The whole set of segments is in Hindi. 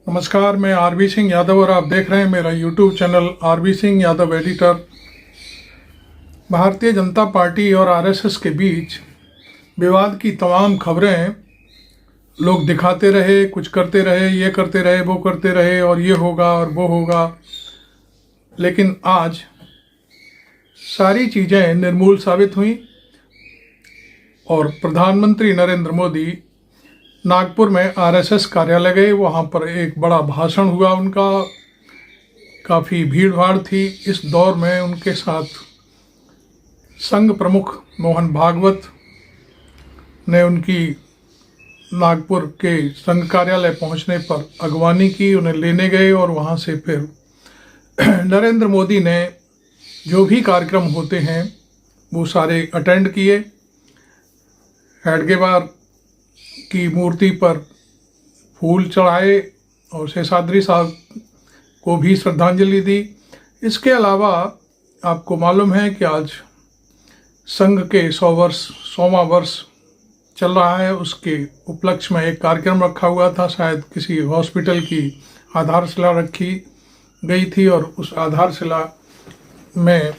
नमस्कार, मैं आरबी सिंह यादव और आप देख रहे हैं मेरा YouTube channel RB Singh Yadav editor. Bharatiya Janata party और आरएसएस के बीच विवाद की तमाम खबरें लोग दिखाते रहे, कुछ करते रहे, ये करते रहे, वो करते रहे और ये होगा और वो होगा, लेकिन आज सारी चीज़ें निर्मूल साबित हुई और प्रधानमंत्री नरेंद्र मोदी नागपुर में आरएसएस कार्यालय गए। वहाँ पर एक बड़ा भाषण हुआ उनका, काफ़ी भीड़ भाड़ थी। इस दौर में उनके साथ संघ प्रमुख मोहन भागवत ने उनकी नागपुर के संघ कार्यालय पहुँचने पर अगवानी की, उन्हें लेने गए और वहाँ से फिर नरेंद्र मोदी ने जो भी कार्यक्रम होते हैं वो सारे अटेंड किए। हेडगेवार की मूर्ति पर फूल चढ़ाए और शेषाद्री साहब को भी श्रद्धांजलि दी। इसके अलावा आपको मालूम है कि आज संघ के 100वां वर्ष चल रहा है, उसके उपलक्ष्य में एक कार्यक्रम रखा हुआ था। शायद किसी हॉस्पिटल की आधारशिला रखी गई थी और उस आधारशिला में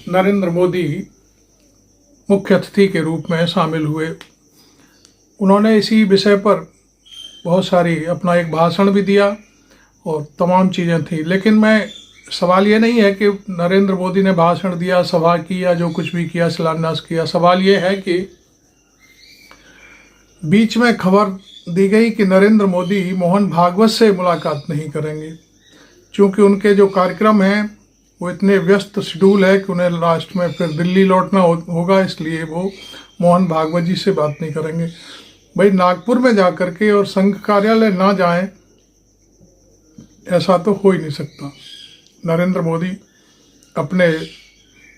नरेंद्र मोदी मुख्य अतिथि के रूप में शामिल हुए। उन्होंने इसी विषय पर बहुत सारी अपना एक भाषण भी दिया और तमाम चीज़ें थी। लेकिन सवाल ये नहीं है कि नरेंद्र मोदी ने भाषण दिया, सभा की या जो कुछ भी किया, शिलान्यास किया। सवाल ये है कि बीच में खबर दी गई कि नरेंद्र मोदी मोहन भागवत से मुलाकात नहीं करेंगे, क्योंकि उनके जो कार्यक्रम हैं वो इतने व्यस्त शेड्यूल है कि उन्हें लास्ट में फिर दिल्ली लौटना होगा, इसलिए वो मोहन भागवत जी से बात नहीं करेंगे। भाई, नागपुर में जा कर के और संघ कार्यालय ना जाएं, ऐसा तो हो ही नहीं सकता। नरेंद्र मोदी अपने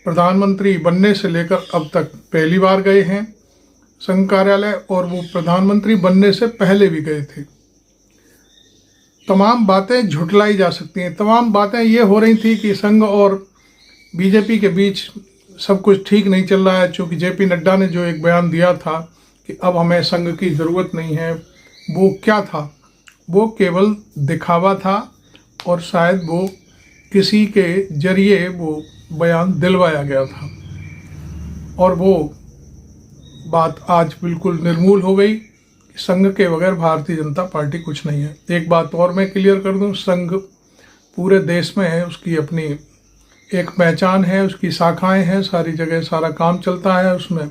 प्रधानमंत्री बनने से लेकर अब तक पहली बार गए हैं संघ कार्यालय, और वो प्रधानमंत्री बनने से पहले भी गए थे। तमाम बातें झुठलाई जा सकती हैं। तमाम बातें ये हो रही थी कि संघ और बीजेपी के बीच सब कुछ ठीक नहीं चल रहा है, क्योंकि जेपी नड्डा ने जो एक बयान दिया था कि अब हमें संघ की ज़रूरत नहीं है, वो क्या था? वो केवल दिखावा था और शायद वो किसी के जरिए वो बयान दिलवाया गया था, और वो बात आज बिल्कुल निर्मूल हो गई। संघ के बगैर भारतीय जनता पार्टी कुछ नहीं है। एक बात और मैं क्लियर कर दूं, संघ पूरे देश में है, उसकी अपनी एक पहचान है, उसकी शाखाएं हैं, सारी जगह सारा काम चलता है। उसमें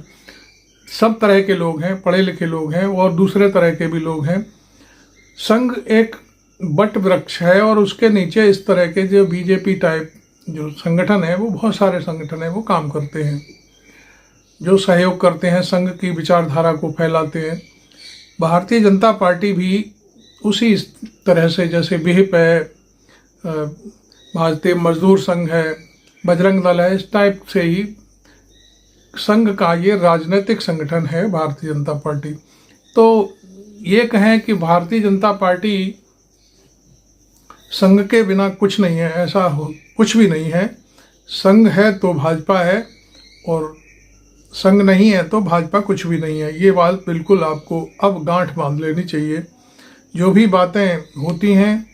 सब तरह के लोग हैं, पढ़े लिखे लोग हैं और दूसरे तरह के भी लोग हैं। संघ एक बट वृक्ष है और उसके नीचे इस तरह के जो बीजेपी टाइप जो संगठन है, वो बहुत सारे संगठन हैं, वो काम करते हैं, जो सहयोग करते हैं, संघ की विचारधारा को फैलाते हैं। भारतीय जनता पार्टी भी उसी तरह से, जैसे विहिप है, भारतीय मजदूर संघ है, बजरंग दल है, इस टाइप से ही संघ का ये राजनीतिक संगठन है भारतीय जनता पार्टी। तो ये कहें कि भारतीय जनता पार्टी संघ के बिना कुछ नहीं है, ऐसा कुछ भी नहीं है। संघ है तो भाजपा है, और संघ नहीं है तो भाजपा कुछ भी नहीं है। ये बात बिल्कुल आपको अब गांठ बांध लेनी चाहिए। जो भी बातें होती हैं,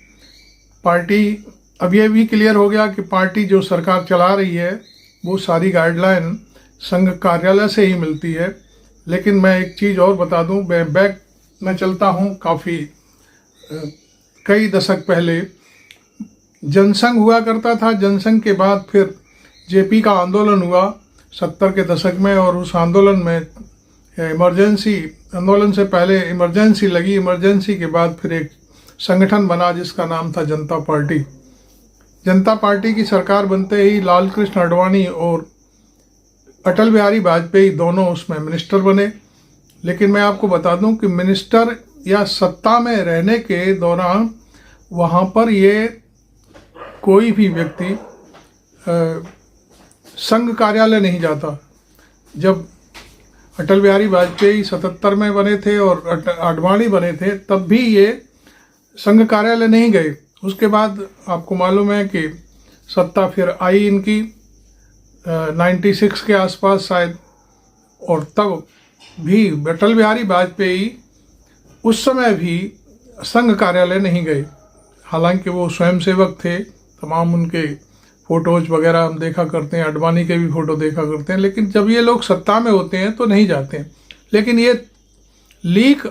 पार्टी, अब ये भी क्लियर हो गया कि पार्टी जो सरकार चला रही है वो सारी गाइडलाइन संघ कार्यालय से ही मिलती है। लेकिन मैं एक चीज़ और बता दूं, मैं बैक में चलता हूं, काफ़ी कई दशक पहले जनसंघ हुआ करता था। जनसंघ के बाद फिर जेपी का आंदोलन हुआ 70 के दशक में, और उस आंदोलन में इमरजेंसी, आंदोलन से पहले इमरजेंसी लगी, इमरजेंसी के बाद फिर एक संगठन बना जिसका नाम था जनता पार्टी। जनता पार्टी की सरकार बनते ही लालकृष्ण आडवाणी और अटल बिहारी वाजपेयी दोनों उसमें मिनिस्टर बने। लेकिन मैं आपको बता दूं कि मिनिस्टर या सत्ता में रहने के दौरान वहाँ पर ये कोई भी व्यक्ति संघ कार्यालय नहीं जाता। जब अटल बिहारी वाजपेयी 77 में बने थे और आडवाणी बने थे, तब भी ये संघ कार्यालय नहीं गए। उसके बाद आपको मालूम है कि सत्ता फिर आई इनकी 96 के आसपास शायद, और तब भी अटल बिहारी वाजपेयी उस समय भी संघ कार्यालय नहीं गए। हालांकि वो स्वयंसेवक थे, तमाम उनके फ़ोटोज़ वगैरह हम देखा करते हैं, अडवाणी के भी फ़ोटो देखा करते हैं, लेकिन जब ये लोग सत्ता में होते हैं तो नहीं जाते हैं। लेकिन ये लीक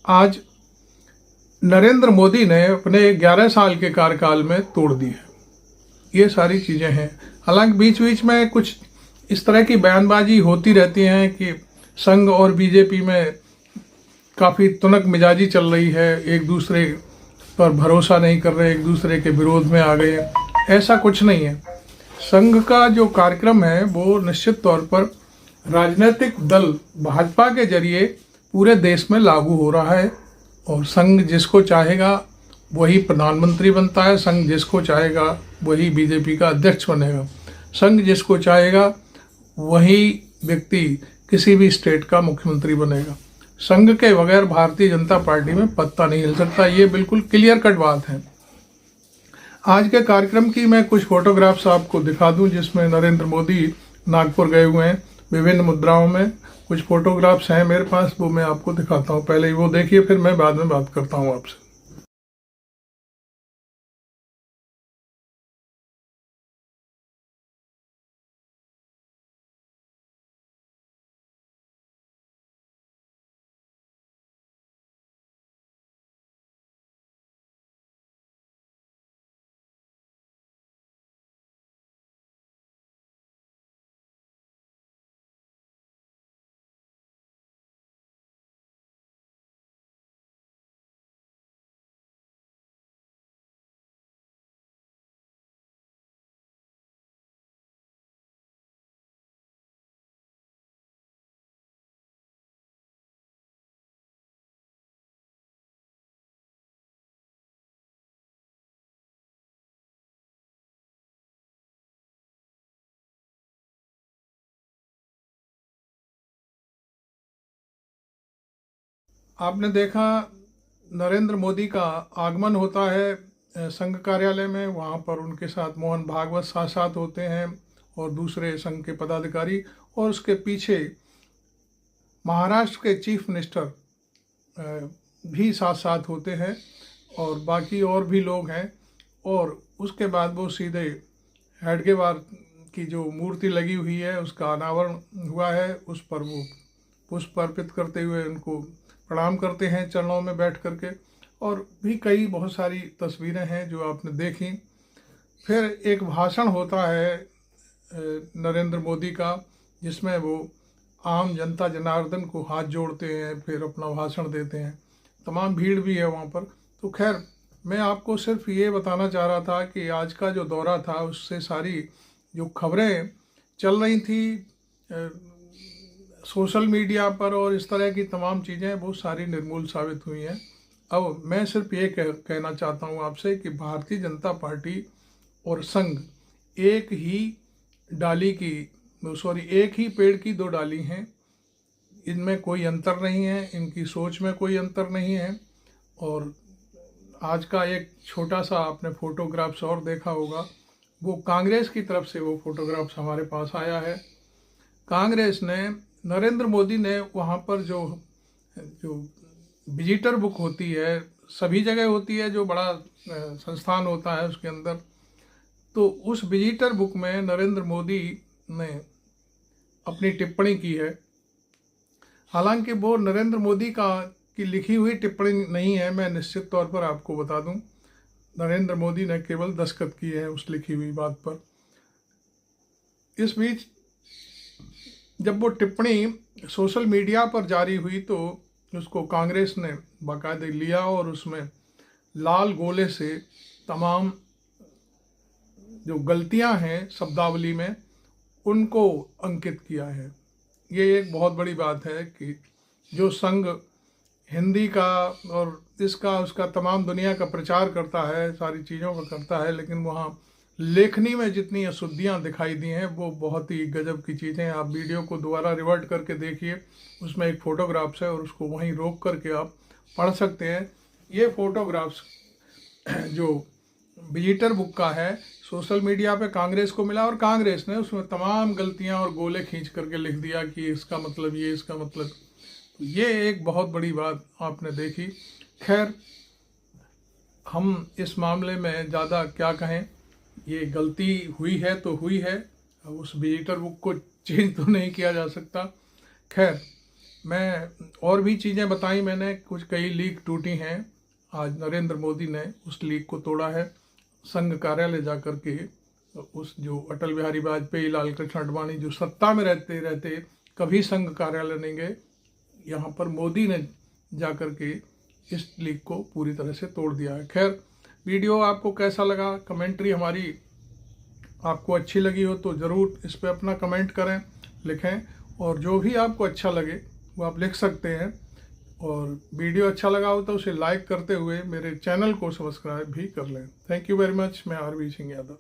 आज नरेंद्र मोदी ने अपने 11 साल के कार्यकाल में तोड़ दी है। ये सारी चीज़ें हैं। हालांकि बीच बीच में कुछ इस तरह की बयानबाजी होती रहती हैं कि संघ और बीजेपी में काफ़ी तुनक मिजाजी चल रही है, एक दूसरे पर भरोसा नहीं कर रहे, एक दूसरे के विरोध में आ गए। ऐसा कुछ नहीं है। संघ का जो कार्यक्रम है वो निश्चित तौर पर राजनीतिक दल भाजपा के जरिए पूरे देश में लागू हो रहा है, और संघ जिसको चाहेगा वही प्रधानमंत्री बनता है, संघ जिसको चाहेगा वही बीजेपी का अध्यक्ष बनेगा, संघ जिसको चाहेगा वही व्यक्ति किसी भी स्टेट का मुख्यमंत्री बनेगा। संघ के बगैर भारतीय जनता पार्टी में पत्ता नहीं हिल सकता। ये बिल्कुल क्लियर कट बात है। आज के कार्यक्रम की मैं कुछ फोटोग्राफ्स आपको दिखा दूं, जिसमें नरेंद्र मोदी नागपुर गए हुए हैं विभिन्न मुद्राओं में। कुछ फोटोग्राफ्स हैं मेरे पास, वो मैं आपको दिखाता हूं। पहले ही वो देखिए, फिर मैं बाद में बात करता हूं आपसे। आपने देखा नरेंद्र मोदी का आगमन होता है संघ कार्यालय में। वहाँ पर उनके साथ मोहन भागवत साथ साथ होते हैं और दूसरे संघ के पदाधिकारी, और उसके पीछे महाराष्ट्र के चीफ मिनिस्टर भी साथ साथ होते हैं, और बाकी और भी लोग हैं। और उसके बाद वो सीधे हेडगेवार की जो मूर्ति लगी हुई है उसका अनावरण हुआ है, उस पर वो पुष्प अर्पित करते हुए उनको प्रणाम करते हैं चरणों में बैठ करके। और भी कई बहुत सारी तस्वीरें हैं जो आपने देखी। फिर एक भाषण होता है नरेंद्र मोदी का, जिसमें वो आम जनता जनार्दन को हाथ जोड़ते हैं, फिर अपना भाषण देते हैं। तमाम भीड़ भी है वहाँ पर। तो खैर, मैं आपको सिर्फ ये बताना चाह रहा था कि आज का जो दौरा था उससे सारी जो खबरें चल रही थी सोशल मीडिया पर और इस तरह की तमाम चीज़ें, वो सारी निर्मूल साबित हुई हैं। अब मैं सिर्फ ये कहना चाहता हूँ आपसे कि भारतीय जनता पार्टी और संघ एक ही डाली की एक ही पेड़ की दो डाली हैं। इनमें कोई अंतर नहीं है, इनकी सोच में कोई अंतर नहीं है। और आज का एक छोटा सा आपने फोटोग्राफ्स और देखा होगा, वो कांग्रेस की तरफ से वो फोटोग्राफ्स हमारे पास आया है। कांग्रेस ने, नरेंद्र मोदी ने वहाँ पर जो विजिटर बुक होती है, सभी जगह होती है, जो बड़ा संस्थान होता है उसके अंदर, तो उस विजिटर बुक में नरेंद्र मोदी ने अपनी टिप्पणी की है। हालांकि वो नरेंद्र मोदी की लिखी हुई टिप्पणी नहीं है, मैं निश्चित तौर पर आपको बता दूं। नरेंद्र मोदी ने केवल दस्तखत किए हैं उस लिखी हुई बात पर। इस बीच जब वो टिप्पणी सोशल मीडिया पर जारी हुई तो उसको कांग्रेस ने बाकायदे लिया और उसमें लाल गोले से तमाम जो गलतियां हैं शब्दावली में उनको अंकित किया है। ये एक बहुत बड़ी बात है कि जो संघ हिंदी का और इसका उसका तमाम दुनिया का प्रचार करता है, सारी चीज़ों का करता है, लेकिन वहाँ लेखनी में जितनी अशुद्धियाँ दिखाई दी हैं वो बहुत ही गजब की चीज़ें हैं। आप वीडियो को दोबारा रिवर्ट करके देखिए, उसमें एक फ़ोटोग्राफ्स है और उसको वहीं रोक करके आप पढ़ सकते हैं। ये फ़ोटोग्राफ्स जो विजिटर बुक का है, सोशल मीडिया पे कांग्रेस को मिला और कांग्रेस ने उसमें तमाम गलतियां और गोले खींच करके लिख दिया कि इसका मतलब ये, इसका मतलब ये। एक बहुत बड़ी बात आपने देखी। खैर, हम इस मामले में ज़्यादा क्या कहें, ये गलती हुई है तो हुई है, उस विजिटर बुक को चेंज तो नहीं किया जा सकता। खैर, मैं और भी चीज़ें बताई मैंने, कुछ कई लीक टूटी हैं। आज नरेंद्र मोदी ने उस लीक को तोड़ा है, संघ कार्यालय जा कर के उस जो अटल बिहारी वाजपेयी, लाल कृष्ण आडवाणी जो सत्ता में रहते रहते कभी संघ कार्यालय नहीं गए, यहाँ पर मोदी ने जा कर के इस लीक को पूरी तरह से तोड़ दिया है। खैर, वीडियो आपको कैसा लगा, कमेंट्री हमारी आपको अच्छी लगी हो तो ज़रूर इस पर अपना कमेंट करें, लिखें, और जो भी आपको अच्छा लगे वो आप लिख सकते हैं। और वीडियो अच्छा लगा हो तो उसे लाइक करते हुए मेरे चैनल को सब्सक्राइब भी कर लें। Thank you very much. मैं आरवी सिंह यादव।